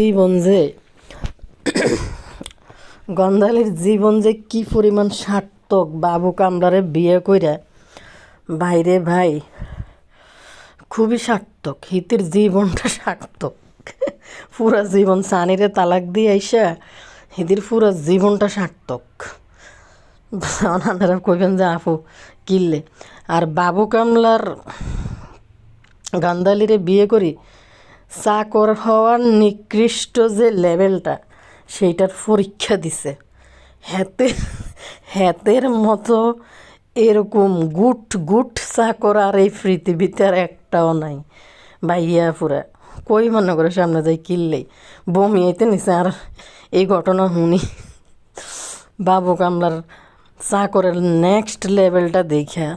জীবন যে গন্ধালের জীবন যে কি পরিমাণ সার্থক। বাবু কামলারে বিয়ে কইরা ভাইরে ভাই খুবই সার্থক। হিতির জীবনটা সার্থক। পুরা জীবন সানিরে তালাক দিয়ে আইসা হিতির পুরা জীবনটা সার্থক। আপনারা কইবেন যে আপু কিনলে আর বাবু কামলার গান্ধালিরে বিয়ে করি চাকর হওয়ার নিকৃষ্ট যে লেভেলটা সেইটার পরীক্ষা দিছে। হেতের মতো এরকম গুট গুট চাকর আর এই পৃথিবীতে আর একটাও নাই। ভাইয়া পুরা কই মনে করে সামনে যাই কিনলেই বমি আইতে নিছে। আর এই ঘটনা শুনি বাবু কামলার চাকরের নেক্সট লেভেলটা দেখা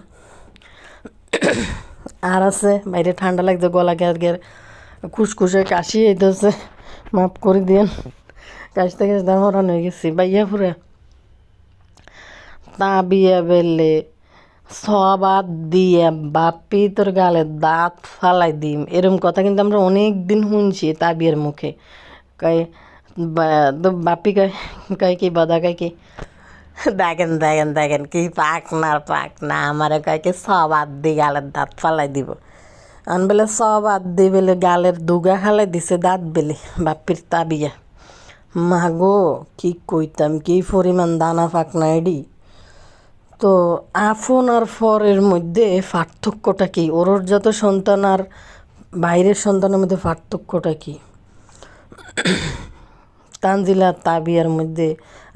আর আছে বাইরে ঠান্ডা লাগছে, গলা গের খুসখুসে কাশি আইতেছে, মাফ করে দিয়েন। কাশতে কাশতে হরান হয়ে গেছি। বাইয়া পুরা তা বিয়া বেললে সবাদ দিয়ে বাপি তোর গালে দাঁত ফালাই দিম এরম কথা কিন্তু আমরা অনেক দিন শুনছি তা বিয়ের মুখে। কয় বাপি কয় কি বাদা কয় কি দেখেন দেখেন দেখেন কি পাক না আমারে কয় কি সবাদ দি গালের দাঁত ফালাই দিব। আন বেলে সবাদ দি বেলে গালের দুগা ফালাই দিছে দাঁত বেলে বাপির তা বিয়া। মাগো কি কইতাম কি পরিমাণ দানা ফাঁক না এডি। তো আফন আর ফরের মধ্যে পার্থক্যটা কি? ওর যত সন্তান আর বাইরের সন্তানের মধ্যে পার্থক্যটা কি? তানজিলা তাবিয়ার মধ্যে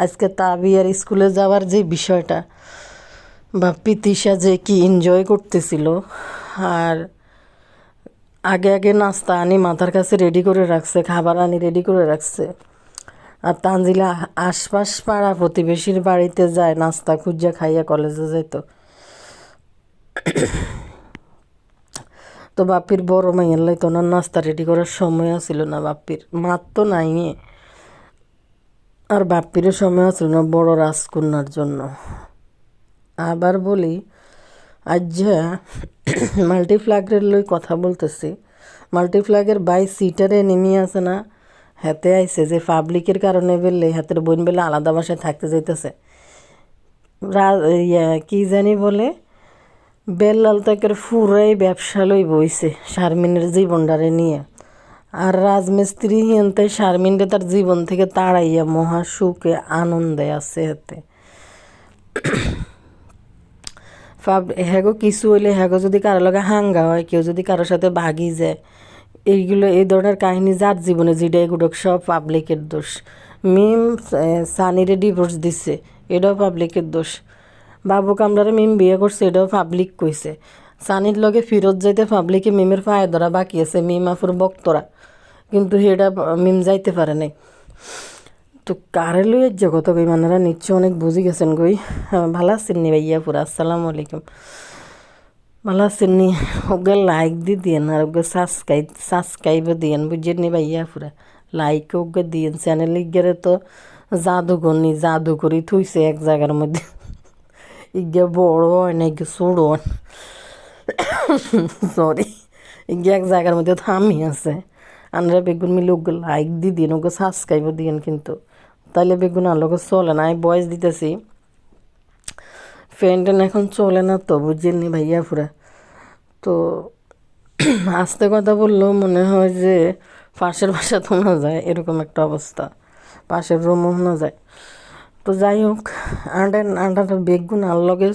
আজকে তাবিয়ার স্কুলে যাওয়ার যে বিষয়টা বা পিতিশা যে কি এনজয় করতেছিল, আর আগে আগে নাস্তা আনি মাথার কাছে রেডি করে রাখছে, খাবার আনি রেডি করে রাখছে। আর তানজিলা আশপাশ পাড়া প্রতিবেশীর বাড়িতে যায় নাস্তা খুঁজা খাইয়া কলেজে যেত। তো বাপির বড় মাইয়ার লাই তো ওনার নাস্তা রেডি করার সময় আসছিল না, বাপির মার তো নাই, আর বাপিরও সময় আসছিল না বড় রাজকন্যার জন্য। আবার বলি আজ মাল্টিফ্ল্যাগের লই কথা বলতেছি, মাল্টিফ্ল্যাগের বাই সিটারে নেমে আছে না, হাতে আইসে যে পাবলিকের কারণে বেললে হাতের বোন বেলে আলাদা বাসায় থাকতে যাইতেছে। কি জানি বলে বেল্লাল তাকের ফুরাই ব্যবসা লই বইছে শারমিনের জীবনটারে নিয়ে। আর রাজমিস্ত্রি হিনতে শারমিনরে তার জীবন থেকে তাড়াইয়া মহা সুখে আনন্দে আছে। হাতে হ্যাগো কিছু হইলে হ্যাগো যদি কারো লগে হাঙ্গা হয়, কেউ যদি কারোর সাথে ভাগি যায়, এইগুলো এই ধরনের কাহিনী যার জীবনে যেটা এগুলো সব পাবলিকের দোষ। মিম সানিরে ডিভোর্স দিচ্ছে, এটাও পাবলিকের দোষ। বাবু কামরারে মিম বিয়ে করছে, এটাও পাবলিক কইছে। সানির লগে ফিরত যাইতে পাবলিকে মিমের পায়ে ধরা বাকি আছে, মিম আফুর বক্তরা, কিন্তু সেটা মিম যাইতে পারে নাই। তো কারে লইয়ের জগত কই মানেরা নিশ্চয় অনেক বুঝি গেছেন গই। ভালো আছেন নি ভাইয়া পুরা? আসসালামু আলাইকুম। ভালো আছেন নি? ওকে লাইক দিয়েন আর ওকে সাবস্ক্রাইবও দিয়েন, বুঝছেন নি ভাইয়া পুরা? লাইক ওকে দিয়েন। চ্যানেল গেলে তো জাদু করি থুইছে এক জায়গার মধ্যে। ইগে বড় হয় না, ইগে ছোট হয়, সরি, ইগে এক জায়গার মধ্যে থামি আছে। আমরা বেগুন মিলে ওকে লাইক দিন, ওকে সাবস্ক্রাইবও দিয়েন, কিন্তু তাইলে বেগুন আলোকে চলে না। আমি বয়স দিতেছি, ফ্যান এখন চলে না তো, বুঝছেন নি ভাইয়া পুরা? তো আস্তে কথা বললেও মনে হয় যে পাশের বাসা শোনা যায়, এরকম একটা অবস্থা, পাশের রুমও শোনা যায়। তো যাই হোক, আন্ডার বেগুন আনলগে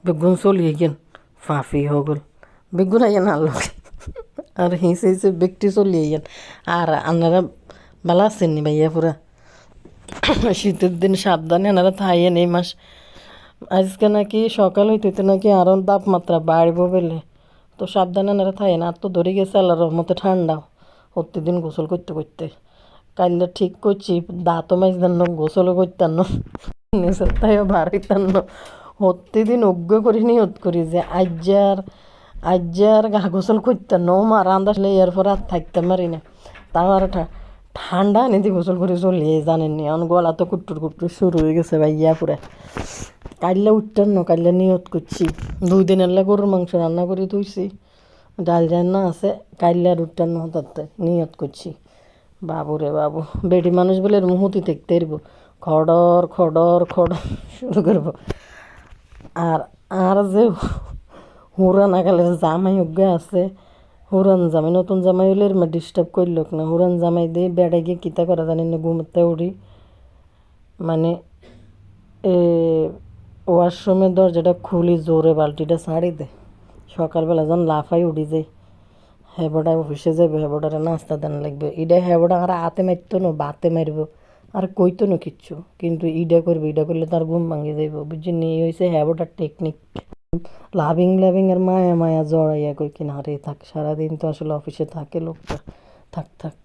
বেগুন চলিয়ে গেন ফাফি হগল বেগুন আইয়েন আনলগে আর হিসে ব্যক্তি চলিয়ে গেন। আর আপনারা ভালো আছেন নি ভাইয়া পুরা? শীতের দিন সাবধানে আপনারা থাইয়েন। এই মাস আজকে নাকি সকাল হইতে নাকি আরও তাপমাত্রা বাড়ব বলে, তো সাবধানে আপনারা থাইয়েন। আর তো ধরে গেছে আল্লাহর রহমতে ঠান্ডা, প্রতিদিন গোসল করতে করতে। কাইলে ঠিক করছি দাঁতও মাইজদান না, গোসলও করতাম না, নিজের তাইও বার হইতাম না। প্রতিদিন অজ্ঞ করি নিয়ত করি যে আজ্জার গা গোসল করতাম না, ও মা রান্না আসলে এর পর আর থাকতে পারি না। তাও আর ঠান্ডা নিতে গোসল করে চলিয়ে জানেননি। এখন গলা তো কুট্টুর শুরু হয়ে গেছে ভাইয়া পুরা। কাইলে উঠতাম না, কাইলে নিয়ত করছি 2 দিনের গরুর মাংস রান্না করে থুইছি, ডাল রান্না আছে, কাইলে আর উঠতাম না, তাতে নিয়ত করছি। বাবু রে বাবু, বেটি মানুষ বলে মুহূর্তে দেখতে এরব, খডর খডর খডর শুরু করব। আর আর যে হুরা নাগালের জামাই অজ্ঞা আছে, হুরান জামাই নতুন জামাই হলে ডিস্টার্ব করল না, হুরান জামাই দিয়ে বেড়ে গিয়ে কিতা করা জানি না, ঘুমোতে উঠি মানে এ ওয়াশরুমের দরজাটা খুলি জোরে বালতিটা ছাড়ি দে, সকালবেলা যখন লাফাই উঠি যাই, হেবটা অফিসে যাবে, হেবটারে নাস্তা দেন লাগবে, ইডা হেবটা আর হাতে মারতো না বাতে মারব আর কইতো না কিচ্ছু, কিন্তু ইডা করবে, ইডা করলে তার ঘুম ভাঙি যাইব, বুঝছি নি হয়েছে হেবটার টেকনিক। লাভিং লাভিং আর মায়া মায়া জড়াইয়া কই কিনা আরে থাক, সারাদিন তো আসলে অফিসে থাকে লোকটা, থাক থাক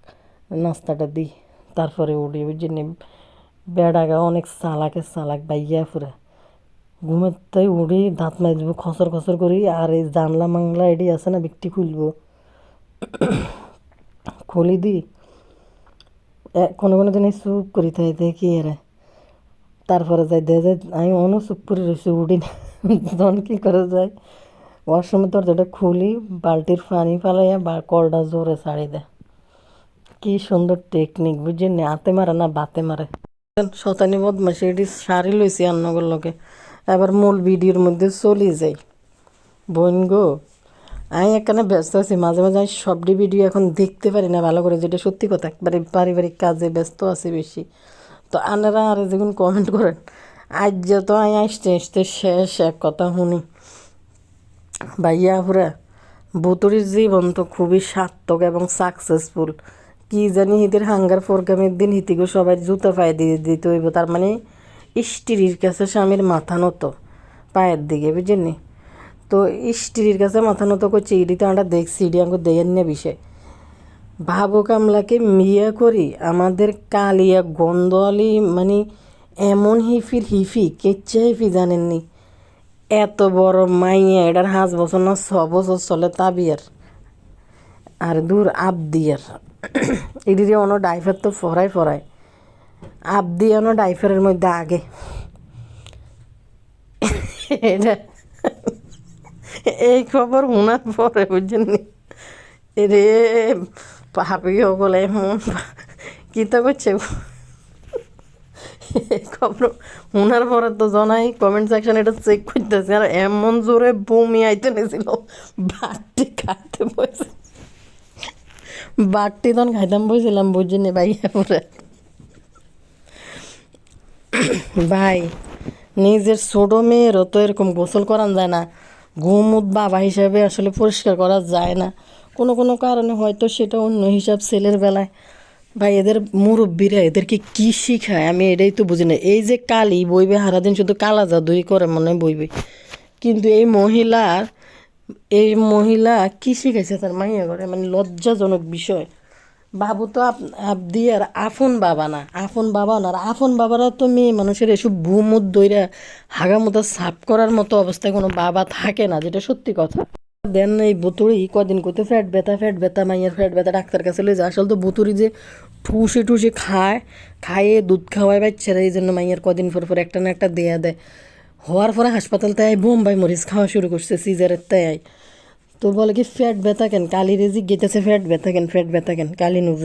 নাস্তাটা দিই তারপরে উঠি, বুঝছি নি। বেড়াগা অনেক চালাক বাইয়া ফুরে, ঘুমেতে উঠি দাঁত মাজবো খসর খসর করি, আর এই জানলা মাংলা এটি আছে না বিকটি খুলবো, খুলি দি কোনো কোনো দিন চুপ করি তাই দেখি এরে, তারপরে যাই দে যাই আমি অনেক চুপ করে রয়েছি উঠি না, তখন কী করে যাই ওয়াশরুমের দরজাটা খুলি, বালতির পানি ফালাইয়া বা কলটা জোরে ছাড়ি দেয়। কি সুন্দর টেকনিক, বুঝছেন না, হাতে মারে না বাতে মারে। শতানি বদমাসি এটি সারি লইছি আন্নগর লগে, এবার মূল ভিডিওর মধ্যে চলি যাই। বোন গো, আমি এখানে ব্যস্ত আছি, মাঝে মাঝে আমি সবটি ভিডিও এখন দেখতে পারি না ভালো করে, যেটা সত্যি কথা, একবারে পারিবারিক কাজে ব্যস্ত আছি বেশি। তো আনারা আর যখন কমেন্ট করেন, আজ যত আমি আসতে আসতে শেষ এক কথা শুনি, ভাইয়া পুরা বুতুরির জীবন তো খুবই সার্থক এবং সাকসেসফুল। কি জানি হিতের হাঙ্গার প্রোগ্রামের দিন হিতিগো সবাই জুতো পায়ে দিয়ে দিতে হইব, তার মানে স্ত্রীর কাছে স্বামীর মাথা নত পায়ের দিকে, বুঝেননি। তো স্ত্রীর কাছে মাথা নত করছে, ইডি তো আমরা দেখছি, ইডি আমাকে দেয়েন না বিষয়। ভাবো কামলাকে মিয়া করি আমাদের কালিয়া গন্ধওয়ালি, মানে এমন হিফি কেচ্ছা হিফি জানেননি, এত বড় মাইয়া, এটার 5 বছর না 6 বছর চলে তাবিয়ার, আর দূর আবদিয়ার এটির অন্য ডাইফার তো ফরাই আবদিয়ানো ডাইফারের মধ্যে আগে এটা এই খবর শোনার পরে বুঝছেন রে ভাবি সকলে মন কিতা করছে, এই খবর শোনার পরে তো জনাই কমেন্ট সেকশন এটা চেক করতেছে, আর এমন জোরে বমি আইতে নিয়েছিল, বাটটি খাইতে বসে, বাটটি তখন খাইতাম বসেছিলাম, বুঝিনি ভাইয়া পরে। ভাই নিজের ছোট মেয়েরও তো এরকম গোসল করান যায় না, ঘুমুদ বাবা হিসাবে আসলে পরিষ্কার করা যায় না, কোনো কোনো কারণে হয়তো সেটা অন্য হিসাব ছেলের বেলায়। ভাই এদের মুরব্বীরা এদেরকে কী শিখায় আমি এটাই তো বুঝি না। এই যে কালি বইবে সারাদিন শুধু কালা জাদুই করে মনে বইবে, কিন্তু এই মহিলা কী শিখাইছে তার মাইয়া করে, মানে লজ্জাজনক বিষয়। বাবু তো আবদি আর আপন বাবা না, আর আপন বাবারা তো মেয়ে মানুষের এসব বুমুদ দইরা হাগামুতা সাফ করার মতো অবস্থায় কোনো বাবা থাকে না, যেটা সত্যি কথা। দেন এই বুতুরি কদিন করতে ফ্যাট ব্যথা মাইয়ের ফ্যাট ব্যথা ডাক্তার কাছে লয়ে যায়, আসলে তো বুতুরি যে ঠুসে খাইয়ে দুধ খাওয়ায় বাচ্চারা, এই জন্য মাইয়ের কদিন পর একটা না একটা দেয়া দেয়, হওয়ার পরে হাসপাতাল তাই বোম্বাই মরিচ খাওয়া শুরু করছে, সিজারের তাই। তো বলে কি ফ্যাট ব্যথা কেন, কালির রেজি গেতেছে ফ্যাট ব্যথা কেন কালিনুর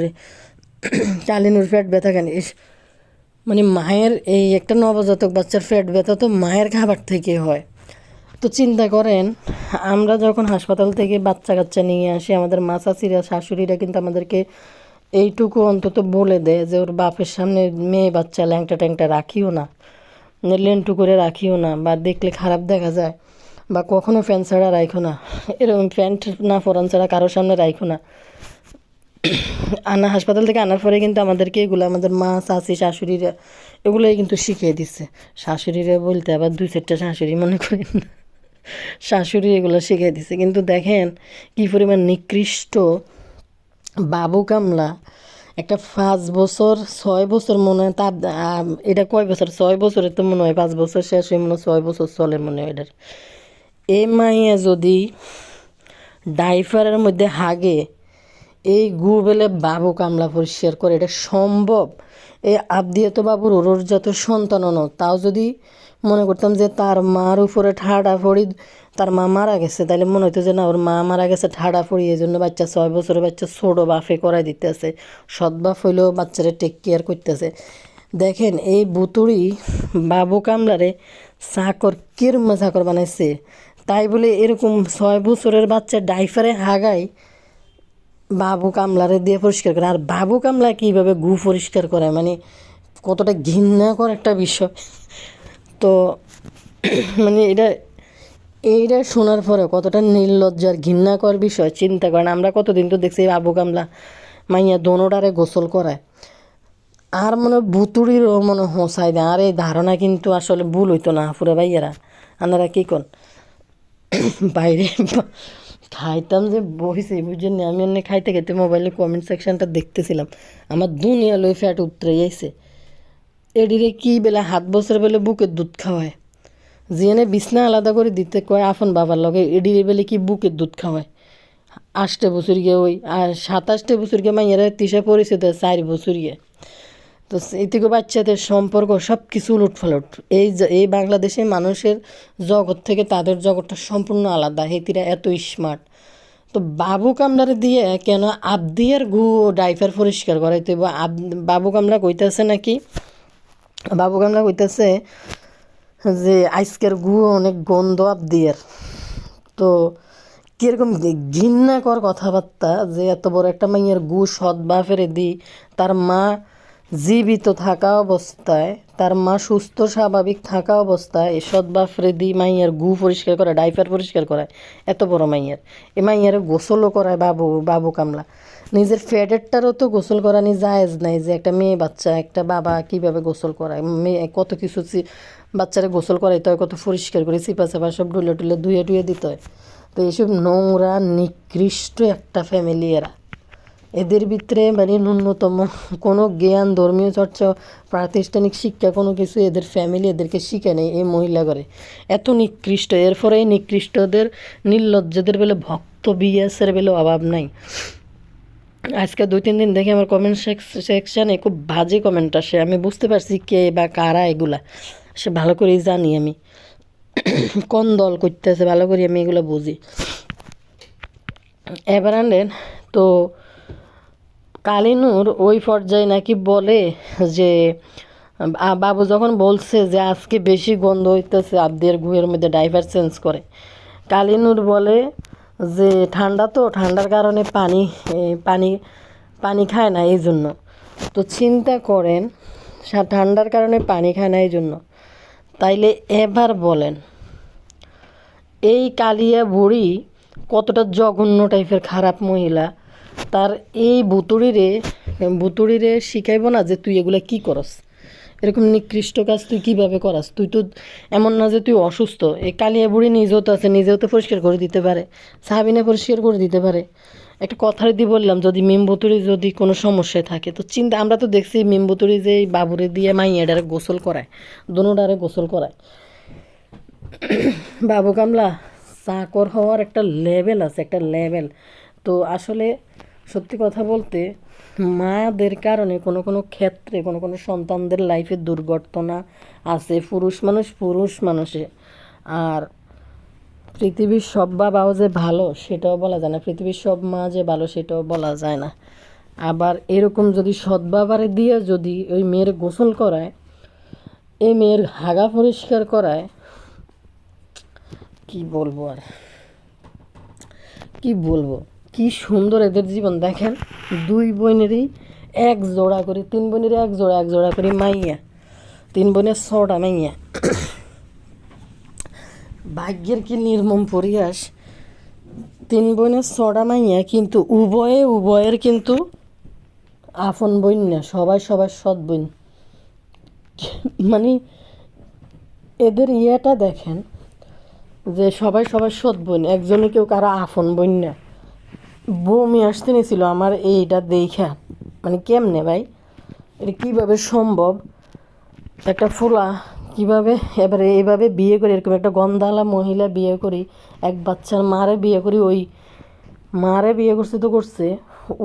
ফ্যাট ব্যথা কেন, মানে মায়ের এই একটা নবজাতক বাচ্চার ফ্যাট ব্যথা তো মায়ের খাবার থেকে হয়। তো চিন্তা করেন, আমরা যখন হাসপাতাল থেকে বাচ্চা কাচ্চা নিয়ে আসি, আমাদের মা চাচিরা শাশুড়িরা কিন্তু আমাদেরকে এইটুকু অন্তত বলে দেয় যে ওর বাপের সামনে মেয়ে বাচ্চা ল্যাংটা ট্যাংটা রাখিও না, লেন্টু করে রাখিও না, বা দেখলে খারাপ দেখা যায়, বা কখনো ফ্যান ছাড়া রাখো না, এরকম প্যান্ট না ফোরান ছাড়া কারোর সামনে রাখো না। হাসপাতাল থেকে আনার পরে কিন্তু আমাদেরকে এগুলো আমাদের মা চাচি শাশুড়িরা এগুলোই কিন্তু শিখিয়ে দিচ্ছে। শাশুড়িরা বলতে আবার 2-4টা শাশুড়ি মনে করেন না, শাশুড়ি এগুলো শিখিয়ে দিচ্ছে। কিন্তু দেখেন কী পরিমাণ নিকৃষ্ট বাবু কামলা, একটা 5 বছর 6 বছর মনে হয় তার, এটা কয় বছর 6 বছরের তো মনে হয় 5 বছর শেষ হয়ে মনে হয় 6 বছর চলে মনে হয় এটার। এ মাইয়া যদি ডাইফারের মধ্যে হাগে, এই বেলে বাবু কামলা পরিষ্কার করে, এটা সম্ভব? এই আবদিয়া তো বাবুর ওরজাত সন্তানও, তাও যদি মনে করতাম যে তার মার উপরে ঠাড়া ফড়ি তার মা মারা গেছে, তাইলে মনে হইতো যে না ওর মা মারা গেছে ঠাড়া পড়ি, এই জন্য বাচ্চা 6 বছরের বাচ্চা ছোট বাফে করাই দিতেছে, সৎ বাপ হইলেও বাচ্চারা টেক কেয়ার করতেছে। দেখেন এই বুতুড়ি বাবু কামলারে চাকর কিরমা চাকর বানাইছে, তাই বলে এরকম 6 বছরের বাচ্চা ডাইফারে হাগায় বাবু কামলারে দিয়ে পরিষ্কার করে। আর বাবু কামলা কীভাবে গু পরিষ্কার করে, মানে কতটা ঘৃণাকর একটা বিষয়। তো মানে এইটা শোনার পরে কতটা নির্লজ্জার ঘৃণাকর বিষয় চিন্তা করেন। আমরা কতদিন তো দেখছি বাবু কামলা মাইয়া দোনোটারে গোসল করায়, আর মনে বুতুড়িরও মনে হোসাই দেয়। আর এই ধারণা কিন্তু আসলে ভুল হইতো না পুরা ভাইয়ারা, আপনারা কী কন। বাইরে খাইতাম যে বসেছি বুঝছেন না, আমি এমনি খাইতে খাইতে মোবাইলে কমেন্ট সেকশনটা দেখতেছিলাম, আমার দুনিয়া লই ফ্যাট উতরে যাইছে। এডিরে কি বেলা 7 বছর বেলে বুকের দুধ খাওয়ায়, জিয়ানে বিছনা আলাদা করে দিতে কয় আপন বাবার লগে, এডিরে বেলে কি বুকের দুধ খাওয়ায়। 8 বছর গিয়ে ওই আর 27 বছর গিয়ে মাইয়ারা তিসা পরিচয় 4 বছর গিয়ে। তো এই থেকে বাচ্চাদের সম্পর্ক সব কিছু উলটফালট। এই বাংলাদেশে মানুষের জগৎ থেকে তাদের জগৎটা সম্পূর্ণ আলাদা, হেতিরা এত স্মার্ট। তো বাবু কামলারে দিয়ে কেন আবদিয়ার গু ডাইফার পরিষ্কার করাইতে, বাবু কামলা কইতেছে নাকি, বাবু কামলা কইতেছে যে আজকের গু অনেক গন্ধ আবদিয়ার। তো কীরকম ঘৃণাকর কথাবার্তা, যে এত বড় একটা মাইয়ের গু সৎ বাপেরে দি, তার মা জীবিত থাকা অবস্থায়, তার মা সুস্থ স্বাভাবিক থাকা অবস্থায় এই সৎ বাপরে দি মাইয়ার গু পরিষ্কার করে, ডাইপার পরিষ্কার করায়। এত বড় মাইয়ার, এই মাইয়ার গোসলও করায় বাবু কামলা। নিজের ফ্যাডেরটারও তো গোসল করানি জায়েজ নাই, যে একটা মেয়ে বাচ্চা একটা বাবা কীভাবে গোসল করায়, মেয়ে কত কিছু বাচ্চারা গোসল করাইতে হয়, কত পরিষ্কার করে চিপা চাপা সব ডুলে টুলে ধুয়ে টুয়ে দিতে হয়। তো এইসব নোংরা নিকৃষ্ট একটা ফ্যামিলি এরা। এদের ভিতরে মানে ন্যূনতম কোনো জ্ঞান, ধর্মীয় চর্চা, প্রাতিষ্ঠানিক শিক্ষা কোনো কিছু এদের ফ্যামিলি এদেরকে শিখে নেই এই মহিলা করে। এত নিকৃষ্ট, এরপরে এই নিকৃষ্টদের নির্লজ্জদের বেলে ভক্ত বিএসের বেলে অভাব নাই। আজকে 2-3 দিন দেখে আমার কমেন্ট সেকশানে খুব বাজে কমেন্ট আসে, আমি বুঝতে পারছি কে বা কারা এগুলা, সে ভালো করেই জানি আমি কোন দল করতেছে, ভালো করে আমি এগুলো বুঝি। এবার আনলেন তো কালিনুর ওই পর্যায়ে নাকি বলে যে বাবু যখন বলছে যে আজকে বেশি গন্ধ হইতেছে আবদের গুহের মধ্যে ডাইভার চেঞ্জ করে, কালিনুর বলে যে ঠান্ডা তো, ঠান্ডার কারণে পানি পানি খায় না এই জন্য। তো চিন্তা করেন, ঠান্ডার কারণে পানি খায় না এই জন্য, তাইলে এবার বলেন এই কালিয়া বুড়ি কতটা জঘন্য টাইপের খারাপ মহিলা, তার এই বুতুড়িরে শিখাইব না যে তুই এগুলা কি করস, এরকম নিকৃষ্ট কাজ তুই কীভাবে করাস। তুই তো এমন না যে তুই অসুস্থ, এই কালিয়া বুড়ি নিজেও তো আছে, নিজেও তো পরিষ্কার করে দিতে পারে, সাবিনা পরিষ্কার করে দিতে পারে। একটা কথা দিয়ে বললাম, যদি মিমবুতুরি যদি কোনো সমস্যায় থাকে তো চিন্তা, আমরা তো দেখছি মিমবুতুরি যে বাবুরে দিয়ে মাইয়াডারে গোসল করায়, দোনোডারে গোসল করায়। বাবু কামলা চাকর হওয়ার একটা লেভেল আছে, একটা লেভেল। তো আসলে সত্যি কথা বলতে মাদের কারণে কোনো ক্ষেত্রে কোনো সন্তানদের লাইফে দুর্ঘটনা আছে, পুরুষ মানুষে। আর পৃথিবীর সব বাবাও যে ভালো সেটাও বলা যায় না, পৃথিবীর সব মা যে ভালো সেটাও বলা যায় না। আবার এরকম যদি সৎ বাবারে দিয়ে যদি ওই মেয়ের গোসল করায়, এই মেয়ের হাগা পরিষ্কার করায়, কি বলবো আর কি বলবো, কি সুন্দর এদের জীবন। দেখেন 2 বোনেরই 1 জোড়া করে, 3 বোনেরই 1 জোড়া করে মাইয়া, 3 বোনের 6টা মাইয়া। ভাগ্যের কি নির্মম পরিহাস, 3 বোনের 6টা মাইয়া, কিন্তু উভয়ের কিন্তু আপন বোন না, সবাই সৎ বোন। মানে এদের ইয়েটা দেখেন যে সবাই সৎ বোন, একজনে কেউ কারো আপন বোন না। বমি আসতে নিয়েছিল আমার এইটা দেখা, মানে কেমনে ভাই, এটা কীভাবে সম্ভব, একটা ফুলা কীভাবে এবারে এইভাবে বিয়ে করি, এরকম একটা গন্ধালা মহিলা বিয়ে করি, এক বাচ্চার মারে বিয়ে করি, ওই মারে বিয়ে করছে তো করছে,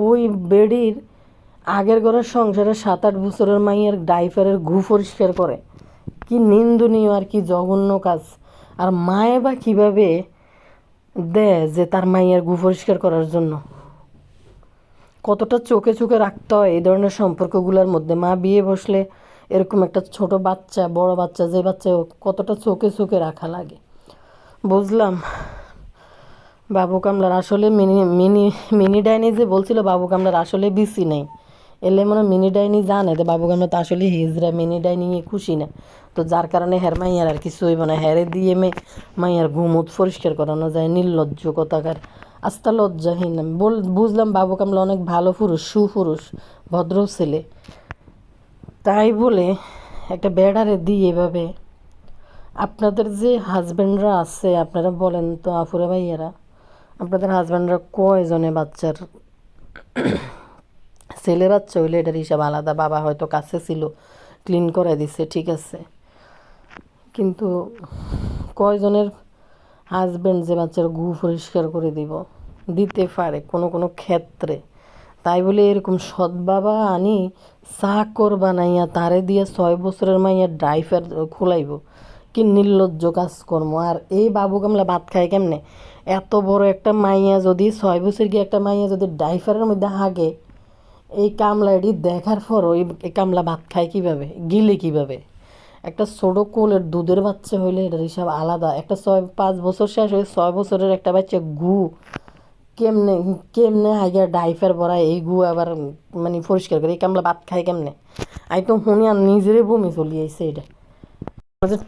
ওই বেডির আগের ঘরের সংসারে 7-8 বছরের মাইয়ের ডাইপারের গু পরিষ্কার করে। কি নিন্দনীয় আর কি জঘন্য কাজ। আর মায়ে বা কীভাবে দেয় যে তার মাইয়ার গু পরিষ্কার করার জন্য। কতটা চোখে চোখে রাখতে হয় এই ধরনের সম্পর্কগুলোর মধ্যে। মা বিয়ে বসলে এরকম একটা ছোট বাচ্চা, বড় বাচ্চা, যে বাচ্চা হোক, কতটা চোখে চোখে রাখা লাগে। বুঝলাম বাবু কামলার আসলে মিনি মিনি মিনি ডাইনি যে বলছিল বাবু কামলার আসলে বিসি নেই, এলে মনে হয় মিনি ডাইনি জানে যে বাবু কামলা তো আসলে হিজরা, মিনি ডাইনি খুশি না। তো যার কারণে হের মাইয়ার আর কিছু হইব না, হেরে দিয়ে মাইয়ার ঘুমুত পরিষ্কার করানো যায়। নির্লজ্জ কথাকার, আস্তা লজ্জাহীন। আমি বুঝলাম বাবু কামলা অনেক ভালো পুরুষ, সুপুরুষ, ভদ্র ছেলে, তাই বলে একটা বেড়ারে দিয়ে এভাবে। আপনাদের যে হাজব্যান্ডরা আছে, আপনারা বলেন তো আফুরা ভাইয়ারা, আপনাদের হাজব্যান্ডরা কয়জনে বাচ্চার, ছেলে বাচ্চা হইলে এটার হিসাব আলাদা, বাবা হয়তো কাছে ছিল ক্লিন করে দিছে, ঠিক আছে, কিন্তু কয়জনের হাজব্যান্ড যে বাচ্চার গু পরিষ্কার করে দিতে পারে কোনো কোনো ক্ষেত্রে। তাই বলে এরকম সৎ বাবা আনি চাকর বানাইয়া তারে দিয়ে 6 বছরের মাইয়া ড্রাইভার খোলাইব, কি নির্লজ্জ কাজকর্ম। আর এই বাবু কামলা ভাত খায় কেমনে? এত বড় একটা মাইয়া যদি 6 বছর গিয়ে একটা মাইয়া যদি ড্রাইভারের মধ্যে হাগে, এই কামলাটি দেখার পর এই কামলা ভাত খায় কিভাবে, গিলে কিভাবে? একটা ছোটো কোলের দুধের বাচ্চা হইলে এটার হিসাব আলাদা। একটা 5 বছর শেষ হয়ে 6 বছরের একটা বাচ্চা গু কেমনে কেমনে হাইয়া ডাইফার ভরা এই গু আবার মানে পরিষ্কার করে, এই কামলা ভাত খায় কেমনে? আমি তো শুনি আর নিজেরই বমি চলি আইছে। এটা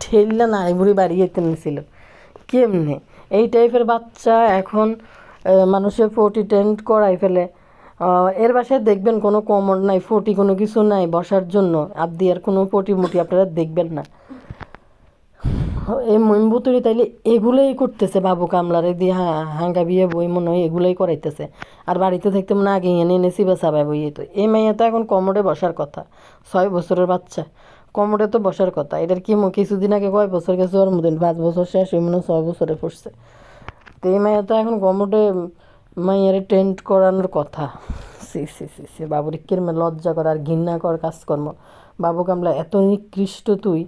ঠেললা নাড়ি বুড়ি বাড়িয়ে ছিল কেমনে? এই টাইপের বাচ্চা এখন মানুষের ফোর্টি টেন্ট করাই ফেলে। এর বাসায় দেখবেন কোনো কমর নাই, ফটি কোনো কিছু নাই বসার জন্য, আবদি আর কোনো ফটি মুটি আপনারা দেখবেন না। এই মইমবুতুরি তাইলে এগুলোই করতেছে বাবু কামলারে দিয়ে, হাঙ্গা বিয়ে বই মনে হয় এগুলোই করাইতেছে। আর বাড়িতে থাকতে মনে আগে এনে এনেছি বা সাবাই বইয়ে। তো এই মেয়ে তো এখন কমোডে বসার কথা, 6 বছরের বাচ্চা কমোডে তো বসার কথা। এটার কি কিছুদিন আগে কয় বছর গেছে ওর মতন, 5 বছর শেষ ওই মনে 6 বছরে পড়ছে। তো এই মেয়ে তো এখন কমোডে মাইয়ারে টেন্ট করানোর কথা। সি সি সি সি, বাবুর কিরমে লজ্জা কর আর ঘৃণা কর কাজকর্ম। বাবু কামলা এত নিকৃষ্ট তুই।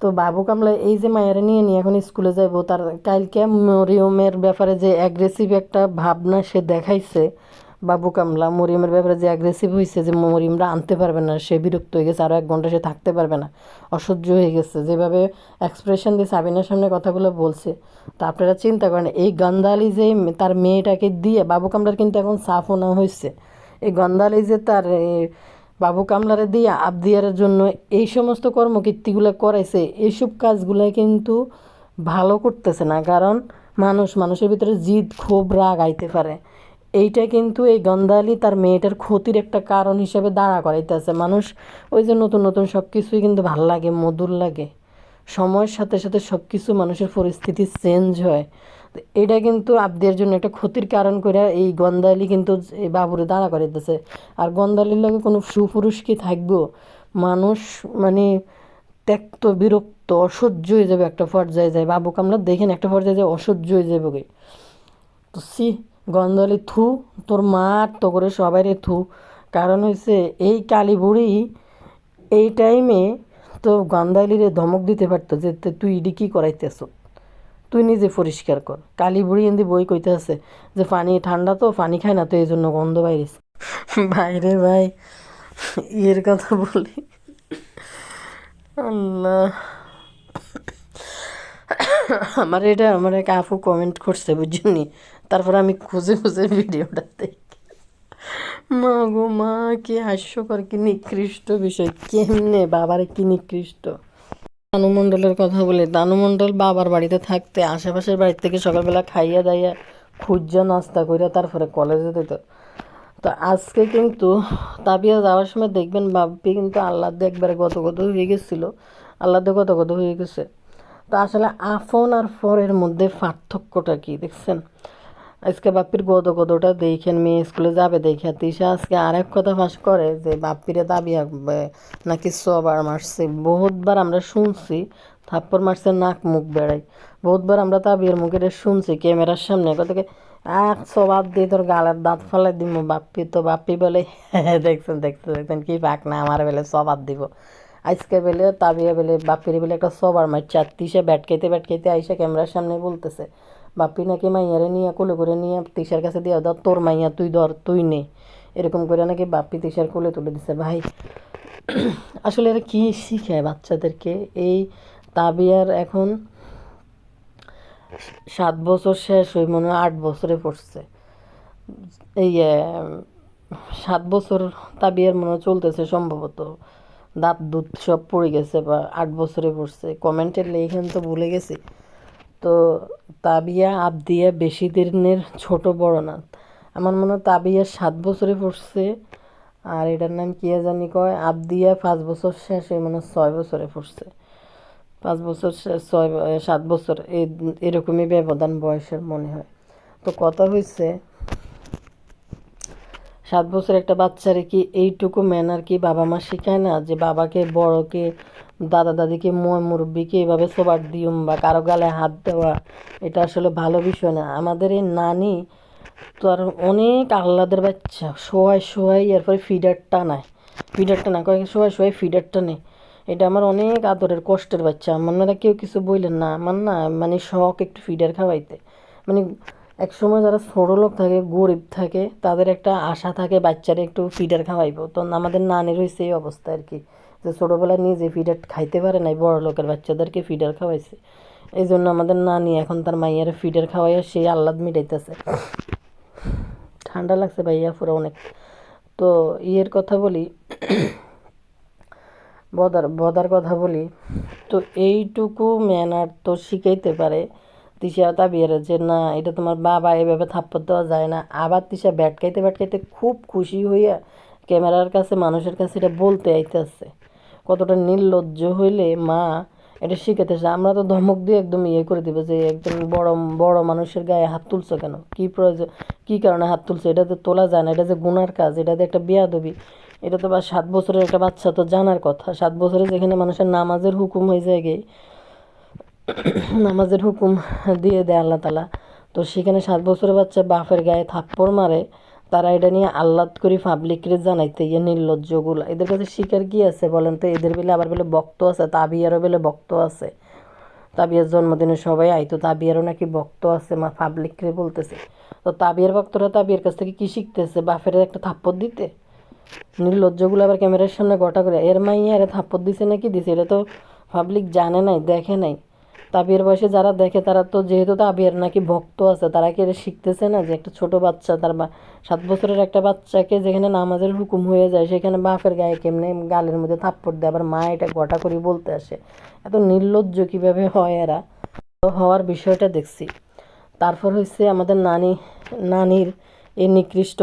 তো বাবু কামলা এই যে মায়েরা নিয়ে এখন স্কুলে যাইব, তার কালকে মরিয়মের ব্যাপারে যে অ্যাগ্রেসিভ একটা ভাবনা সে দেখাইছে, বাবু কামলা মরিয়মের ব্যাপারে যে অ্যাগ্রেসিভ হয়েছে, যে মরিয়মরা আনতে পারবে না, সে বিরক্ত হয়ে গেছে, আরও 1 ঘন্টা সে থাকতে পারবে না, অসহ্য হয়ে গেছে, যেভাবে এক্সপ্রেশন দিয়ে সাবিনার সামনে কথাগুলো বলছে। তো আপনারা চিন্তা করেন, এই গন্ধালি যে তার মেয়েটাকে দিয়ে বাবু কামলার কিন্তু এখন সাফও না হয়েছে। এই গন্ধালি যে তার বাবু কামলারে দিয়ে আবদিয়ারের জন্য এই সমস্ত কর্মকীর্তিগুলো করাইছে, এইসব কাজগুলো কিন্তু ভালো করতেছে না। কারণ মানুষের ভিতরে জিদ, ক্ষোভ, রাগ আইতে পারে। এইটা কিন্তু এই গন্ধালি তার মেয়েটার ক্ষতির একটা কারণ হিসেবে দাঁড়া করাইতেছে। মানুষ ওই যে নতুন নতুন সব কিছুই কিন্তু ভাল লাগে, মধুর লাগে। সময়ের সাথে সাথে সব কিছু মানুষের পরিস্থিতি চেঞ্জ হয়। তো এটা কিন্তু আবদের জন্য একটা ক্ষতির কারণ করে এই গন্ধালি কিন্তু এই বাবুরে দাঁড়া করাইতেছে। আর গন্ধালির লগে কোনো সুপুরুষ কি থাকবো? মানুষ মানে ত্যক্ত, বিরক্ত, অসহ্য হয়ে যাবে একটা পর্যায়ে যায়। বাবু কামলা দেখেন একটা পর্যায়ে যায় অসহ্য হয়ে যাবে গে। তো গন্ধালি থু, তোর মা তো করে সবাই রে থু। কারণ হয়েছে এই কালী বুড়ি এই টাইমে তো গন্ধালিরে ধমক দিতে পারতো যে তুই ইডি কী করাইতেছ, তুই নিজে পরিষ্কার কর। কালী বুড়ি এমনি বই কইতে আছে যে পানি ঠান্ডা তো, পানি খায় না তো এই জন্য গন্ধ বাইরেছে। বাইরে ভাই এর কথা বলি, আল্লাহ। আমার এক আপু কমেন্ট করছে বুঝলি, তারপর আমি খুঁজে খুঁজে ভিডিওটা দেখি। মা গো মা, কি হাস্যকর, কি নিকৃষ্ট বিষয়, কেমনে বাবারে কি নিকৃষ্ট। তানু মণ্ডলের কথা বলি, তানু মণ্ডল বাবার বাড়িতে থাকতে আশেপাশের বাড়ির থেকে সকালবেলা খাইয়া দাইয়া খুঁজা নাস্তা কইরা তারপরে কলেজে দিত। তো আজকে কিন্তু তাবিয়া যাওয়ার সময় দেখবেন বাপ্পি কিন্তু আল্লাহতে একবারে গত হয়ে গেছিলো, আল্লাহতে গত হয়ে গেছে। তো আসলে আফন আর ফরের মধ্যে পার্থক্যটা কি দেখছেন? আজকে বাপ্পির গদটা দেখেন, মেয়ে স্কুলে যাবে দেখে তিশা আজকে আরেক কথা ফাঁস করে যে বাপ্পিরে দাবি নাকি 100 বার মারছে। বহুতবার আমরা শুনছি থাপ্পড় মারছে, নাক মুখ বেড়াই। বহুতবার আমরা তাবিয়ার মুখের শুনছি ক্যামেরার সামনে কথাকে 100 বার দিয়ে তোর গালের দাঁত ফেলে দিব বাপ্পি। তো বাপ্পি বলে দেখছেন কি পাক না, আমার বেলে 100 বার দিব। আজকে বেলে তাবিয়া বেলে বাপ্পির বেলে একটা 100 বার মারছে। আর তিশা ব্যাট খাইতে আইসা ক্যামেরার সামনে বলতেছে বাপ্পি নাকি মাইয়ারে নিয়ে কোলে করে নিয়ে তিশার কাছে দিয়ে দাও, তোর মাইয়া তুই ধর, তুই নে, এরকম করে নাকি বাপ্পি তিশার কোলে তুলে দিছে। ভাই আসলে এরা কী শিখায় বাচ্চাদেরকে? এই তাবিয়ার এখন 7 বছর শেষ হয়ে মনে হয় 8 বছরে পড়ছে। এই 7 বছর তাবিয়ার মনে হয় চলতেছে সম্ভবত, দাঁত দুধ সব পড়ে গেছে, বা 8 বছরে পড়ছে। কমেন্টের লেখেন তো ভুলে গেছি। তো তাবিয়া আবদিয়া বেশি দিনের ছোট বড় না, আমার মনে হয় তাবিয়া 7 বছরে পড়ছে, আর এটার নাম কি জানি কয় আবদিয়া 5 বছর শেষ হয়ে মানে 6 বছরে পড়ছে। 5 বছর 7 বছর এরকমই ব্যবধান বয়সের মনে হয়। তো কথা হয়েছে 7 বছর একটা বাচ্চারে কি এইটুকু ম্যানার কি বাবা মা শেখায় না, যে বাবাকে বড়কে দাদা দাদিকে মুরব্বিকে এভাবে সবার দিয়ম বা কারো গালে হাত দেওয়া, এটা আসলে ভালো বিষয় না। আমাদের এই নানি তো আর অনেক আহ্লাদের বাচ্চা, শোয়াই শোয়াই এরপরে ফিডারটা না কয়েক শোয়াই ফিডারটা নেই। এটা আমার অনেক আদরের কষ্টের বাচ্চা। আপনারা কেউ কিছু বললেন না, আমার না মানে শখ একটু ফিডার খাওয়াইতে। মানে এক সময় যারা ছোটো লোক থাকে, গরিব থাকে, তাদের একটা আশা থাকে বাচ্চারা একটু ফিডার খাওয়াইবো। তো আমাদের নানির হয়েছে এই অবস্থা আর কি, যে ছোটোবেলায় নিজে ফিডার খাইতে পারে নাই, বড় লোকের বাচ্চাদেরকে ফিডার খাওয়াইছে। এই জন্য আমাদের নানি এখন তার মাইয়ারে ফিডার খাওয়াইয়া সেই আহ্লাদ মিটাইতেছে। ঠান্ডা লাগছে ভাইয়া পুরো অনেক। তো ইয়ের কথা বলি, বদার কথা বলি, তো এইটুকু ম্যানার তো শিখাইতে পারে তিশা তাবিয়ারে, যে না এটা তোমার বাবা, এভাবে থাপ্পড় দেওয়া যায় না। আবার তিশা ব্যাটকাইতে ব্যাটকাইতে খুব খুশি হইয়া ক্যামেরার কাছে মানুষের কাছে এটা বলতে আইতেছে। কতটা নির্লজ্জ হইলে মা এটা শিখাতেছে। আমরা তো ধমক দিয়ে একদম ইয়ে করে দিব, যে একদম বড় বড় মানুষের গায়ে হাত তুলছো কেন, কী প্রয়োজন, কী কারণে হাত তুলছো, এটা তো তোলা যায় না, এটা যে গুনার কাজ, এটা যে একটা বেয়াদবি। এটা তো বা 7 বছরের একটা বাচ্চা তো জানার কথা। 7 বছরে যেখানে মানুষের নামাজের হুকুম হয়ে যায় গে, নামাজের হুকুম দিয়ে দেয় আল্লাহ তালা, তো সেখানে 7 বছরের বাচ্চা বাপের গায়ে থাপ্পড় মারে, তারা এটা নিয়ে আহ্লাদ করি পাবলিকরে জানাইতে ইয়ে নির্লজ্জগুলো। এদের কাছে শিকার কি আছে বলেন তো? এদের বেলে আবার বেলে বক্ত আছে, তাবিয়ারও বেলে বক্ত আছে। তাবিয়ার জন্মদিনে সবাই আইতো, তাবিয়ারও নাকি বক্ত আছে, মা পাবলিকরে বলতেছে। তো তাবিয়ার ভক্তরা তাবিয়ার কাছ থেকে কি শিখতেছে? বাপের একটা থাপ্পড় দিতে। নির্লজ্জগুলো আবার ক্যামেরার সামনে গোটা করে এর মাইয়া এর থাপ্পড় দিছে নাকি দিছে, এটা তো পাবলিক জানে নাই, দেখে নাই। তাবিয়ার বয়সে যারা দেখে তারা তো, যেহেতু তাবিয়ার নাকি ভক্ত আছে, তারা কি এটা শিখতেছে না যে একটা ছোট বাচ্চা, তার 7 বছরের একটা বাচ্চাকে যেখানে নামাজের হুকুম হয়ে যায়, সেখানে বাপের গায়ে কেমনে গালের মধ্যে থাপ্পড় দেয়, আবার মা এটা গোটা করে বলতে আসে। এত নির্লজ্জ কীভাবে হয় এরা? তো হওয়ার বিষয়টা দেখছি। তারপর হচ্ছে আমাদের নানির এই নিকৃষ্ট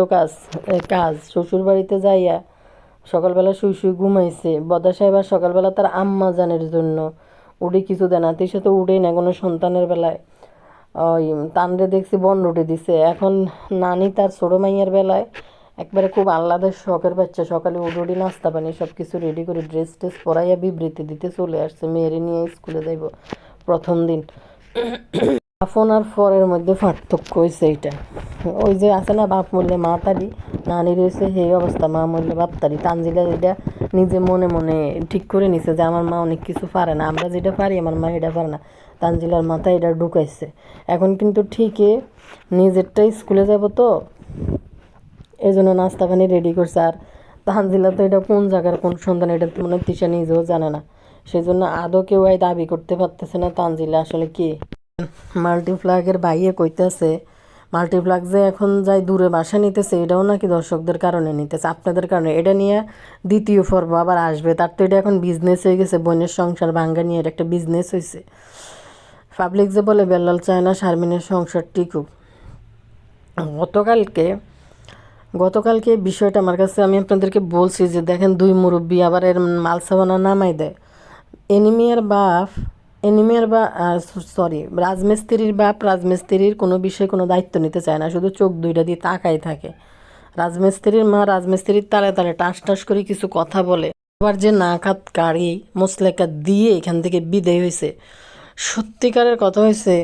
কাজ শ্বশুরবাড়িতে যাইয়া সকালবেলা শুই শুই ঘুমাইছে। বদা সাহেব আর সকালবেলা তার আম্মা জানের জন্য উঠে কিছু দেয় না, সে তো উঠেই না কোনো সন্তানের বেলায়। ওই তানরে দেখছি বন উঠে দিছে। এখন নানি তার ছোটো মাইয়ার বেলায় একবারে খুব আহ্লাদের শখের বাচ্চা, সকালে উঠি নাস্তা পানি সব কিছু রেডি করে ড্রেস টেস পরাইয়া বিবৃতি দিতে চলে আসছে, মেয়েরে নিয়ে স্কুলে যাইব প্রথম দিন। আপন আর পরের মধ্যে পার্থক্য হয়েছে এইটা। ওই যে আছে না, বাপ মরলে মা তারি, নানি রয়েছে সেই অবস্থা, মা মরলে বাপ তারি। তানজিলা এটা নিজে মনে মনে ঠিক করে নিছে যে আমার মা অনেক কিছু পারে না, আমরা যেটা পারি আমার মা এটা পারে না। তানজিলার মাথায় এটা ঢুকাইছে। এখন কিন্তু ঠিকই নিজেরটাই স্কুলে যাব, তো এই জন্য নাস্তা পানি রেডি করছে। আর তানজিলা তো এটা কোন জায়গার কোন সন্তান, এটা মনে হয় তিশা নিজেও জানে না। সেই জন্য আদৌ কেউ দাবি করতে পারতেছে না তানজিলা আসলে কি। মাল্টিপ্লাগের ভাইয়ে কইতেছে মাল্টিপ্লাগ যে এখন যাই দূরে বাসা নিতেছে, এটাও নাকি দর্শকদের কারণে নিতেছে, আপনাদের কারণে। এটা নিয়ে দ্বিতীয় পর্ব আবার আসবে। তার তো এটা এখন বিজনেস হয়ে গেছে, বোনের সংসার ভাঙ্গা নিয়ে এটা একটা বিজনেস হয়েছে। পাবলিক যে বলে বেল্লাল চায় না শারমিনের সংসার টিকুক। গতকালকে বিষয়টা আমার কাছে, আমি আপনাদেরকে বলছি যে দেখেন 2 মুরব্বী আবার এর মালসাবানা নামাই দেয়। রাজমিস্ত্রির বাপ রাজমিস্ত্রির কোনো বিষয়ে কোনো দায়িত্ব নিতে চায় না, শুধু চোখ দুইটা দিয়ে তাকাই থাকে। রাজমিস্ত্রির মা রাজমিস্ত্রির তালে তালে টাস টাস করে কিছু কথা বলে, আবার যে নাকাত কাড়ি মোসলেকা দিয়ে এখান থেকে বিদায় হয়েছে। সত্যিকারের কথা হয়েছে,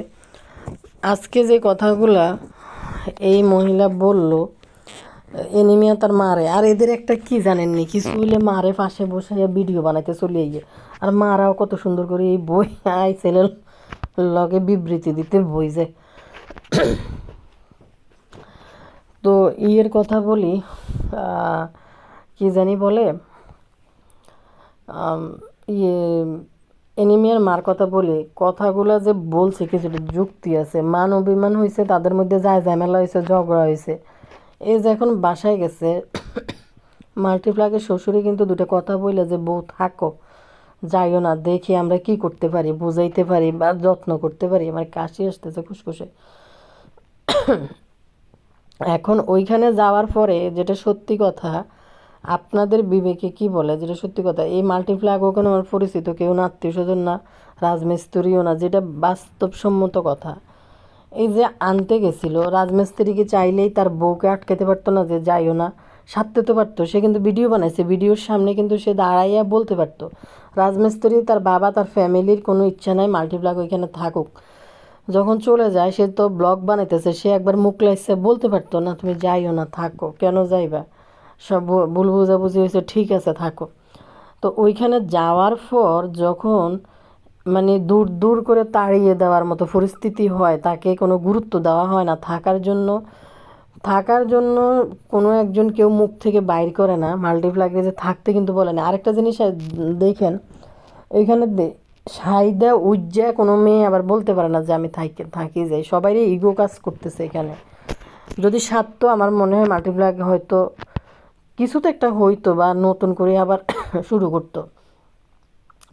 আজকে যে কথাগুলা এই মহিলা বলল, এনিমিয়া তার মারে, আর এদের একটা কি জানেননি, কিছু হইলে মারে পাশে বসে ভিডিও বানাইতে চলে গিয়ে। আর মারাও কত সুন্দর করে এই বই ছেলের লগে বিবৃতি দিতে বই যে তো ইয়ের কথা বলি, কি জানি বলে, ইয়ে এনিমিয়ার মার কথা বলি, কথাগুলো যে বলছে কিছুটা যুক্তি আছে। মান অভিমান হয়েছে, তাদের মধ্যে যায় ঝামেলা হয়েছে, ঝগড়া হয়েছে। এই যে এখন বাসায় গেছে, মাল্টিপ্লাগের শ্বশুরে কিন্তু দুটো কথা বললে যে বউ থাকো, যাইও না, দেখি আমরা কি করতে পারি, বুঝাইতে পারি বা যত্ন করতে পারি। আমার কাশি আসতেছে ফুসফুসে। এখন ওইখানে যাওয়ার পরে যেটা সত্যি কথা, আপনাদের বিবেকে কি বলে, যেটা সত্যি কথা, এই মাল্টিপ্লাগ ওখানে আমার পরিচিত কেউ না, আত্মীয় স্বজন না, রাজমিস্ত্রিও না, যেটা বাস্তবসম্মত কথা। এই যে আনতে গেছিল, রাজমিস্ত্রিকে চাইলেই তার বউকে আটকাতে পারতো না যে যাইও না, সারতে তো পারতো। সে কিন্তু ভিডিও বানাইছে, ভিডিওর সামনে কিন্তু সে দাঁড়াইয়া বলতে পারতো। রাজমিস্ত্রি তার বাবা, তার ফ্যামিলির কোনো ইচ্ছা নাই মাল্টিপ্লাগ ওইখানে থাকুক। যখন চলে যায়, সে তো ব্লগ বানাইতেছে, সে একবার মুখ লাইছে বলতে পারতো না তুমি যাইও না, থাকো, কেন যাইবা, সব ভুল বুঝাবুঝি হয়েছে, ঠিক আছে থাকো। তো ওইখানে যাওয়ার পর যখন মানে দূর দূর করে তাড়িয়ে দেওয়ার মতো পরিস্থিতি হয়, তাকে কোনো গুরুত্ব দেওয়া হয় না, থাকার জন্য কোনো একজন কেউ মুখ থেকে বাইর করে না, মাল্টিপ্লাগে যে থাকতে কিন্তু বলে না। আরেকটা জিনিস দেখেন, ওইখানে সাইদা উজ্জা কোনো মেয়ে আবার বলতে পারে না যে আমি থাকি যাই, সবারই ইগো কাজ করতেছে এখানে। যদি সারতো, আমার মনে হয় মাল্টিপ্লাগ হয়তো কিছু তো একটা হইতো, বা নতুন করে আবার শুরু করতো।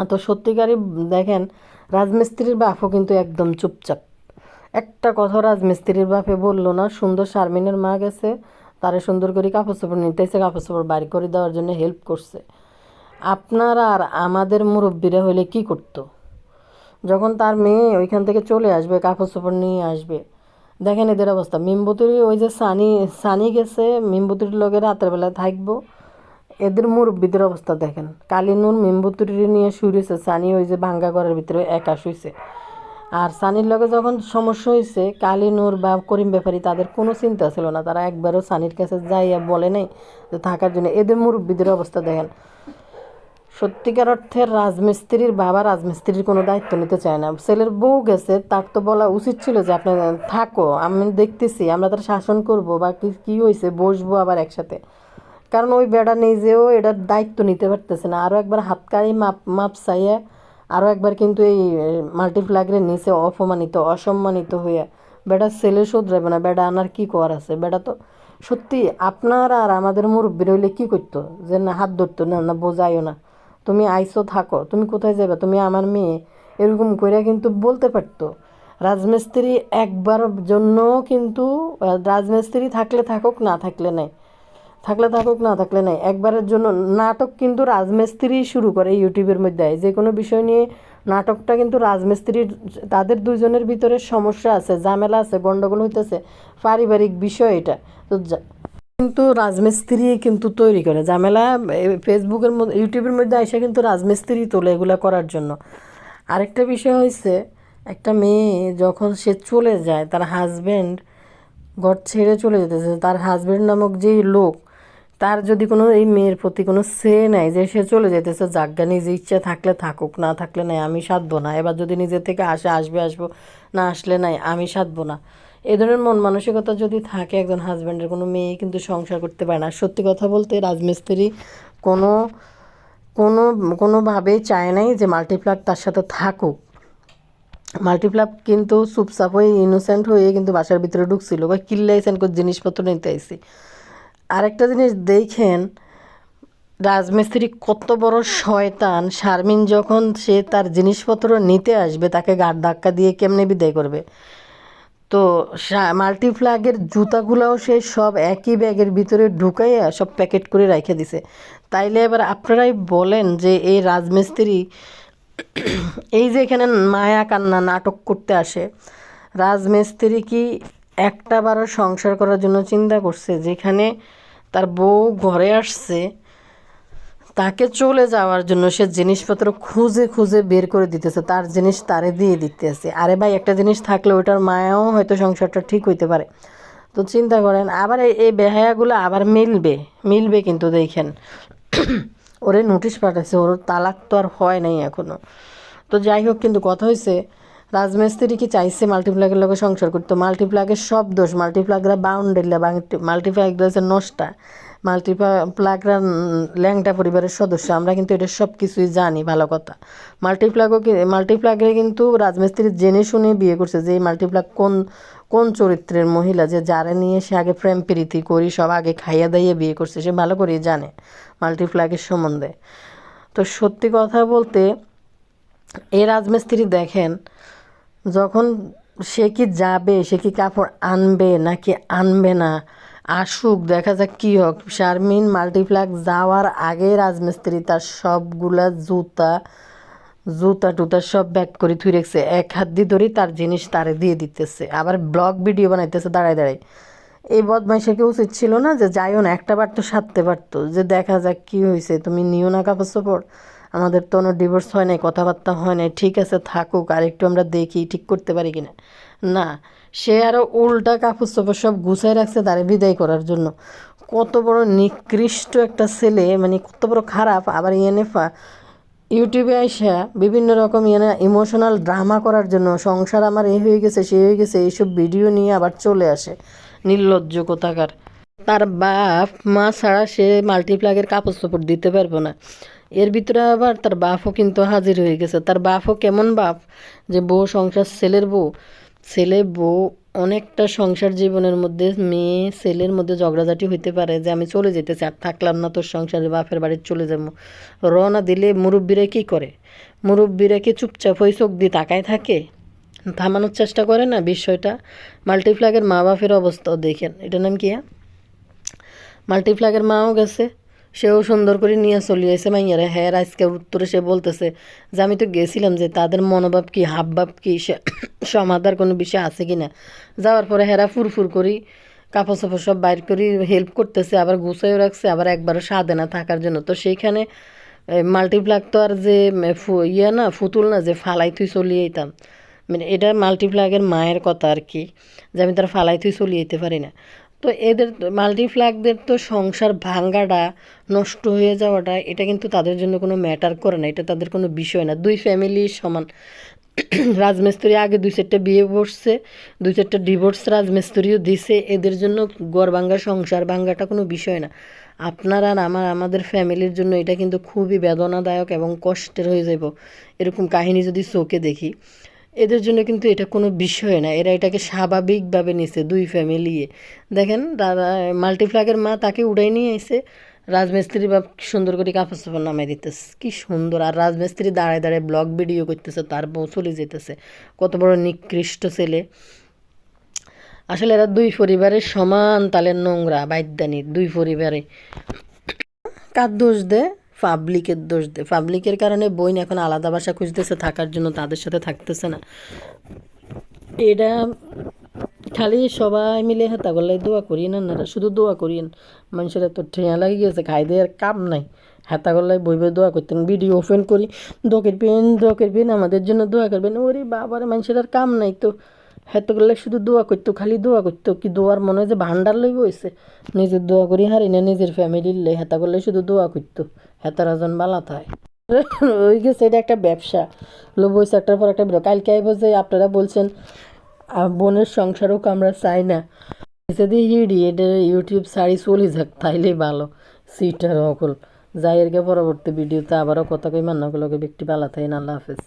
তো সত্যিকারই দেখেন, রাজমিস্ত্রির বাপও কিন্তু একদম চুপচাপ, একটা কথা রাজমিস্ত্রির বাপে বললো না। সুন্দর শারমিনের মা গেছে, তারে সুন্দর করে কাপড় চোপড় নিতেছে, কাপড় চোপড় বাড়ি করে দেওয়ার জন্য হেল্প করছে। আপনারা আর আমাদের মুরব্বীরা হইলে কি করতো? যখন তার মেয়ে ওইখান থেকে চলে আসবে, কাপড় চোপড় নিয়ে আসবে, দেখেন এদের অবস্থা। মিমবতির ওই যে সানি গেছে, মিমবতির লগে রাতের বেলায় থাকবো, এদের মুরব্বীদের অবস্থা দেখেন। কালিনুর মিমবতুরি নিয়ে শুয়েছে, সানি ওই যে ভাঙ্গা ঘরের ভিতরে একা শুয়েছে। আর সানির লগে যখন সমস্যা হয়েছে, কালিনুর বা করিম ব্যাপারী তাদের কোনো চিন্তা ছিল না, তারা একবারও সানির কাছে যাইয়া বলে নাই যে থাকার জন্য। এদের মুরব্বীদের অবস্থা দেখেন। সত্যিকার অর্থের রাজমিস্ত্রির বাবা রাজমিস্ত্রির কোনো দায়িত্ব নিতে চায় না। ছেলের বউ গেছে, তার তো বলা উচিত ছিল যে আপনি থাকো, আমি দেখতেছি, আমরা তার শাসন করব, বা কি হয়েছে বসবো আবার একসাথে। কারণ ওই বেড়া নিজেও এটার দায়িত্ব নিতে পারতেছে না। আরও একবার হাতকাড়ি মাপ চাইয়া আরও একবার কিন্তু এই মাল্টিপ্লাগের নিচে অপমানিত, অসম্মানিত হইয়া বেটা ছেলে শুধরাবে না। বেটা আনার কি করার আছে? বেটা তো সত্যি আপনার আর আমাদের মুরব্বী রইলে কি করতো, যে না হাত ধরতো, না না বোঝাইও না, তুমি আইসো থাকো, তুমি কোথায় যাবে, তুমি আমার মেয়ে, এরকম করে কিন্তু বলতে পারতো। রাজমিস্ত্রি একবার জন্য কিন্তু, রাজমিস্ত্রি থাকলে থাকুক, না থাকলে নাই, থাকলে থাকুক, না থাকলে নাই, একবারের জন্য নাটক কিন্তু রাজমিস্ত্রি শুরু করে ইউটিউবের মধ্যে। যে কোনো বিষয় নিয়ে নাটকটা কিন্তু রাজমিস্ত্রির, তাদের দুজনের ভিতরে সমস্যা আছে, ঝামেলা আছে, গন্ডগোল হইতেছে, পারিবারিক বিষয় এটা। তো কিন্তু রাজমিস্ত্রি কিন্তু তৈরি করে ঝামেলা, ফেসবুকের মধ্যে, ইউটিউবের মধ্যে এসে কিন্তু রাজমিস্ত্রি তোলে এগুলা করার জন্য। আরেকটা বিষয় হয়েছে, একটা মেয়ে যখন সে চলে যায়, তার হাজব্যান্ড ঘর ছেড়ে চলে যেতেছে, তার হাজব্যান্ড নামক যেই লোক, তার যদি কোনো এই মেয়ের প্রতি কোনো সে নাই, যে সে চলে যেতেছে, জাগা নিজে ইচ্ছা থাকলে থাকুক, না থাকলে নাই, আমি সাধবো না, এবার যদি নিজে থেকে আসবো, না আসলে নাই, আমি সাধবো না, এ ধরনের মন মানসিকতা যদি থাকে একজন হাজব্যান্ডের, কোনো মেয়ে কিন্তু সংসার করতে পারে না। সত্যি কথা বলতে রাজমিস্ত্রি কোনো কোনো কোনোভাবেই চায় নাই যে মাল্টিপ্লাগ তার সাথে থাকুক। মাল্টিপ্লাগ কিন্তু চুপচাপ হয়ে, ইনোসেন্ট হয়ে কিন্তু বাসার ভিতরে ঢুকছিল, বা কিল্লাইছেন করে জিনিসপত্র নিতে আইসি। আরেকটা জিনিস দেখেন, রাজমিস্ত্রি কত বড় শয়তান। শারমিন যখন সে তার জিনিসপত্র নিতে আসবে, তাকে গাড় ধাক্কা দিয়ে কেমনে বিদায় করবে। তো মাল্টিপ্লাগের জুতাগুলাও সে সব একই ব্যাগের ভিতরে ঢুকাইয়া সব প্যাকেট করে রেখে দিছে। তাইলে এবার আপনারাই বলেন যে এই রাজমিস্ত্রি, এই যে এখানে মায়া কান্না নাটক করতে আসে, রাজমিস্ত্রি কি একটা বারো সংসার করার জন্য চিন্তা করছে? যেখানে তার বউ ঘরে আসছে, তাকে চলে যাওয়ার জন্য সে জিনিসপত্র খুঁজে খুঁজে বের করে দিতেছে, তার জিনিস তারে দিয়ে দিতেছে। আরে ভাই, একটা জিনিস থাকলে ওইটার মায়াও হয়তো সংসারটা ঠিক হইতে পারে। তো চিন্তা করেন, আবার এই বেহায়াগুলো আবার মিলবে কিন্তু দেখেন। ওরে নোটিশ পাঠাচ্ছে, ওর তালাক তো আর হয় নাই এখনো। তো যাই হোক, কিন্তু কথা হয়েছে, রাজমিস্ত্রি কি চাইছে মাল্টিপ্লাগের লগে সংসার করতো? মাল্টিপ্লাগের সব দোষ, মাল্টিপ্লাগরা বাউন্ডেরিলা, মাল্টিপ্লাগরা হচ্ছে নষ্টা, মাল্টিপ্লাগরা ল্যাংটা পরিবারের সদস্য। আমরা কিন্তু এটা সব কিছুই জানি, ভালো কথা। মাল্টিপ্লাগরে কিন্তু রাজমিস্ত্রি জেনে শুনে বিয়ে করছে যে এই মাল্টিপ্লাগ কোন কোন চরিত্রের মহিলা, যে যারা নিয়ে সে আগে প্রেম প্রীতি করি সব আগে খাইয়া দাইয়ে বিয়ে করছে, সে ভালো করেই জানে মাল্টিপ্লাগের সম্বন্ধে। তো সত্যি কথা বলতে এই রাজমিস্ত্রি দেখেন, যখন সে কি যাবে, সে কি কাপড় আনবে নাকি আনবে না, আসুক দেখা যাক কী হোক। শারমিন মাল্টিপ্লাগ যাওয়ার আগে রাজমিস্ত্রি তার সবগুলা জুতা জুতা টুতা সব ব্যাক করে থুই রেখেছে, এক হাত দিয়ে ধরে তার জিনিস তারে দিয়ে দিতেছে, আবার ব্লগ ভিডিও বানাইতেছে দাঁড়ায় দাঁড়ায়। এই বদমাইশা কি উচিত ছিল না যে যাইও না, একটা বার তো সারতে পারতো, যে দেখা যাক কী হয়েছে, তুমি নিও না কাপড় চোপড়, আমাদের তো কোনো ডিভোর্স হয় নাই, কথাবার্তা হয় নাই, ঠিক আছে থাকুক, আর একটু আমরা দেখি ঠিক করতে পারি কিনা। না, সে আরও উল্টা কাপড় চোপড় সব গুছাই রাখছে তারে বিদায় করার জন্য। কত বড় নিকৃষ্ট একটা ছেলে, মানে কত বড় খারাপ। আবার ইএনএফা ইউটিউবে আইসা বিভিন্ন রকম ইমোশনাল ড্রামা করার জন্য, সংসার আমার এই হয়ে গেছে সে হয়ে গেছে এইসব ভিডিও নিয়ে আবার চলে আসে, নির্লজ্জ কোথাকার। তার বাপ মা ছাড়া সে মাল্টিপ্লাগের কাপড় চোপড় দিতে পারবো না। এর ভিতরে আবার তার বাপও কিন্তু হাজির হয়ে গেছে। তার বাপও কেমন বাপ, যে বউ সংসার, ছেলের বউ, ছেলে বউ অনেকটা সংসার জীবনের মধ্যে মেয়ে ছেলের মধ্যে ঝগড়াঝাটি হইতে পারে, যে আমি চলে যেতেছি আর থাকলাম না তোর সংসারে, বাপের বাড়ি চলে যাবো। রওনা দিলে মুরব্বীরা কী করে? মুরব্বীরা কি চুপচাপ হয়ে চোখ দিয়ে তাকায় থাকে? থামানোর চেষ্টা করে না বিষয়টা? মাল্টিপ্লাগের মা বাপের অবস্থাও দেখেন, এটার নাম কি? মাল্টিপ্লাগের মাও গেছে, সেও সুন্দর করে নিয়ে চলে আসে মাইয়ারে। হ্যাঁ, আজকের উত্তরে সে বলতেছে যে আমি তো গেছিলাম, যে তাদের মনোভাব কি হাবভাব কি সমাধার কোনো বিষয় আছে কি না। যাওয়ার পরে হেরা ফুরফুর করি কাপড় চাপড় সব বাইর করি হেল্প করতেছে, আবার গুছাইও রাখছে, আবার একবারও সাধে না থাকার জন্য। তো সেইখানে মাল্টিপ্লাগ তো আর যে না ফুতুল না যে ফালাই তুই চলিয়ে যেতাম, মানে এটা মাল্টিপ্লাগের মায়ের কথা আর কি, যে আমি তার ফালাই তুই চলিয়ে যেতে পারি না। তো এদের মাল্টিপ্লাগদের তো সংসার ভাঙ্গাটা, নষ্ট হয়ে যাওয়াটা, এটা কিন্তু তাদের জন্য কোনো ম্যাটার করে না, এটা তাদের কোনো বিষয় না। দুই ফ্যামিলি সমান। রাজমিস্ত্রি আগে 2-4টা বিয়ে বসছে, 2-4টা ডিভোর্স রাজমিস্ত্রিও দিছে, এদের জন্য ঘর ভাঙ্গা সংসার ভাঙ্গাটা কোনো বিষয় না। আপনার আর আমাদের ফ্যামিলির জন্য এটা কিন্তু খুবই বেদনাদায়ক এবং কষ্টের হয়ে যাব এরকম কাহিনী যদি চোখে দেখি। এদের জন্য কিন্তু এটা কোনো বিষয় না, এরা এটাকে স্বাভাবিকভাবে নিছে দুই ফ্যামিলিয়ে। দেখেন দাদা মাল্টিপ্লাগের মা তাকে উড়াই নিয়ে এসে রাজমিস্ত্রি বা সুন্দর করে কাপড় চাপড় নামাই দিতেছে, কি সুন্দর। আর রাজমিস্ত্রি দাঁড়ায় দাঁড়ায় ব্লগ ভিডিও করতেছে, তার বউ চলে যেতেছে। কত বড় নিকৃষ্ট ছেলে। আসলে এরা দুই পরিবারের সমান তালের নোংরা বাইদ্যানি, দুই পরিবারে। কার দোষ দে? পাবলিকের দোষ দে। পাবলিকের কারণে বোন এখন আলাদা বাসা খুঁজতেছে থাকার জন্য, তাদের সাথে থাকতেছে না। এটা খালি সবাই মিলে হাতা গলায় দোয়া করিয়েন, আপনারা শুধু দোয়া করিয়েন। মানুষের এত ঠেয়া লাগে গেছে, খাই দেওয়ার কাম নাই, হাতা গলায় বইবে দোয়া করতেন। ভিডিও ওপেন করি দোয়া করবেন আমাদের জন্য দোয়া করবেন। ওরে বাবারে, মানুষের আর কাম নাই তো হাতে গলায় শুধু দোয়া করতো, খালি দোয়া করতো। কি দোয়ার মনে হয় যে ভান্ডার লইব হয়েছে? নিজের দোয়া করি হারি না, নিজের ফ্যামিলির লাই হাতা গলায় শুধু দোয়া করতো, হাতার ওজন বালা থায়। ওই গেছে, এটা একটা ব্যবসা, লোভ হয়েছে একটার পর একটা। কালকে আইব যে আপনারা বলছেন বোনের সংসারও আমরা চাই না, যদি হিডি এটা ইউটিউব সারি চলি যাক তাইলেই ভালো। সিটার অকল যাই এর পরবর্তী ভিডিওতে আবারও কথা কই মান্না গুলোকে ব্যক্তি পালা থাকেন। আল্লাহ হাফেজ।